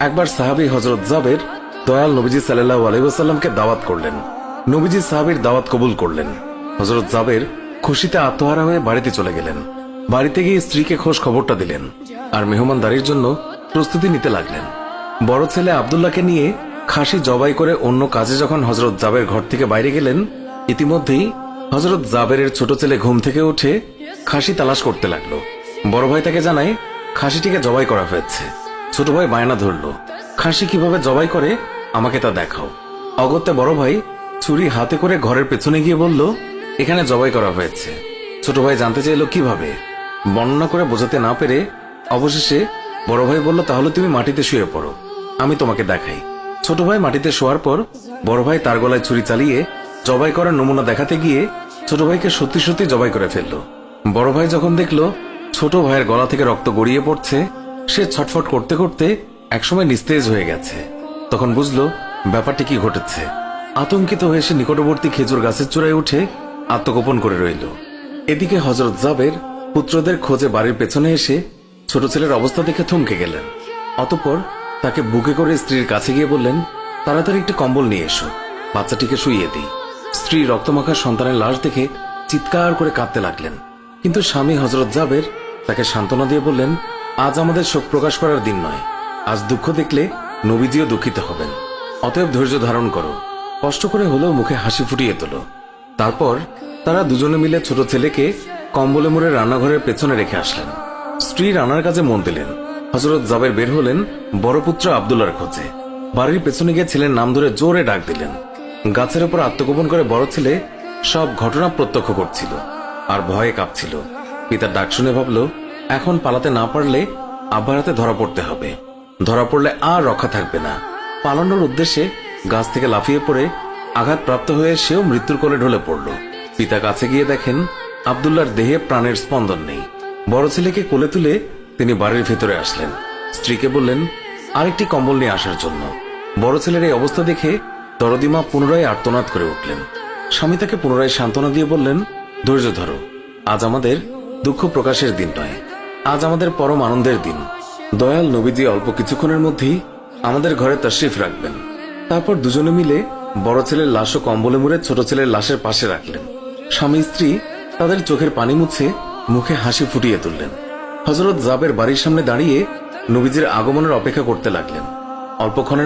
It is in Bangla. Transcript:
একবার সাহাবী হযরত জাবের দয়াল নবীজি সাল্লাল্লাহু আলাইহি ওয়াসাল্লামকে দাওয়াত করলেন। নবীজি সাহাবীর দাওয়াত কবুল করলেন। হযরত জাবের খুশিতে আত্মহারা হয়ে বাড়িতে চলে গেলেন। বাড়িতে গিয়ে স্ত্রীকে খোঁজ খবরটা দিলেন আর মেহমানদারির জন্য প্রস্তুতি নিতে লাগলেন। বড় ছেলে আব্দুল্লাহকে নিয়ে খাসি জবাই করে অন্য কাজে যখন হযরত জাবের ঘর থেকে বাইরে গেলেন, ইতিমধ্যেই হযরত জাবেরের ছোট ছেলে ঘুম থেকে উঠে খাসি তালাশ করতে লাগলো। বড় ভাই তাকে জানায় খাসিটিকে জবাই করা হয়েছে। ছোট ভাই বায়না ধরল, খাসি কিভাবে জবাই করে আমাকে তা দেখাও। অগত্যা বড় ভাই ছুরি হাতে করে ঘরের পেছনে গিয়ে বলল, এখানে জবাই করা হয়েছে। ছোট ভাই জানতে চাইল কিভাবে। বর্ণনা করে বোঝাতে না পেরে অবশেষে বড় ভাই বলল, তাহলে তুমি মাটিতে শুয়ে পড়ো, আমি তোমাকে দেখাই। ছোট ভাই মাটিতে শোয়ার পর বড় ভাই তার গলায় ছুরি চালিয়ে জবাই করার নমুনা দেখাতে গিয়ে ছোট ভাইকে সত্যি সত্যি জবাই করে ফেলল। বড় ভাই যখন দেখলো ছোট ভাইয়ের গলা থেকে রক্ত গড়িয়ে পড়ছে, সে ছটফট করতে করতে একসময় নিস্তেজ হয়ে গেছে। তখন বুঝলো ব্যাপারটি কি ঘটেছে। আতঙ্কিত হয়ে সে নিকটবর্তী খেজুর গাছের চূড়ায় উঠে আত্মগোপন করে রইল। এদিকে হযরত জাবের পুত্রদের খোঁজে বাড়ির পেছনে এসে ছোট ছেলের অবস্থা দেখে থমকে গেলেন। অতঃপর তাকে বুকে করে স্ত্রীর কাছে গিয়ে বললেন, তাড়াতাড়ি একটি কম্বল নিয়ে এসো, বাচ্চাটিকে শুইয়ে দিই। স্ত্রী রক্তমাখা সন্তানের লাশ দেখে চিৎকার করে কাঁদতে লাগলেন। কিন্তু স্বামী হযরত জাবের তাকে সান্ত্বনা দিয়ে বললেন, আজ আমাদের শোক প্রকাশ করার দিন নয়, আজ দুঃখ দেখলে নবীজিও দুঃখিত হবেন। অতএব ধৈর্য ধারণ করো, কষ্ট করে হলেও মুখে হাসি ফুটিয়ে তোলো। তারপর তারা দুজনে মিলে ছোট ছেলেকে কম্বলে মুড়ে রান্নাঘরের পেছনে রেখে আসলেন। স্ত্রী রান্নার কাজে মন দিলেন। হযরত জাবের বের হলেন বড় পুত্র আব্দুল্লাহর খোঁজে। বাড়ির পেছনে গিয়ে ছেলের নাম ধরে জোরে ডাক দিলেন। গাছের উপর আত্মগোপন করে বড় ছেলে সব ঘটনা প্রত্যক্ষ করছিল আর ভয়ে কাঁপছিল। পিতার ডাক শুনে ভাবল, এখন পালাতে না পারলে আব্বার হাতে ধরা পড়তে হবে। ধরা পড়লে আর রক্ষা থাকবে না। পালানোর উদ্দেশ্যে গাছ থেকে লাফিয়ে পড়ে আঘাতপ্রাপ্ত হয়ে সেও মৃত্যুর কোলে ঢলে পড়ল। পিতা কাছে গিয়ে দেখেন আব্দুল্লাহর দেহে প্রাণের স্পন্দন নেই। বড় ছেলেকে কোলে তুলে তিনি বাড়ির ভেতরে আসলেন। স্ত্রীকে বললেন আরেকটি কম্বল নিয়ে আসার জন্য। বড় ছেলের এই অবস্থা দেখে দরদিমা পুনরায় আর্তনাদ করে উঠলেন। স্বামী তাকে পুনরায় সান্ত্বনা দিয়ে বললেন, ধৈর্য ধরো, আজ আমাদের দুঃখ প্রকাশের দিন নয়, আজ আমাদের পরম আনন্দের দিন। দয়াল নবীজি অল্প কিছুক্ষণের মধ্যেই আমাদের ঘরে তাশরিফ রাখবেন। তারপর দুজনে মিলে বড় ছেলের লাশ ও কম্বলে মুড়ে ছোট ছেলের লাশের পাশে রাখলেন। স্বামী স্ত্রী তাদের চোখের পানি মুছে মুখে হাসি ফুটিয়ে তুললেন। হযরত জাবের বাড়ির সামনে দাঁড়িয়ে নবীজির আগমনের অপেক্ষা করতে লাগলেন। অল্পক্ষণের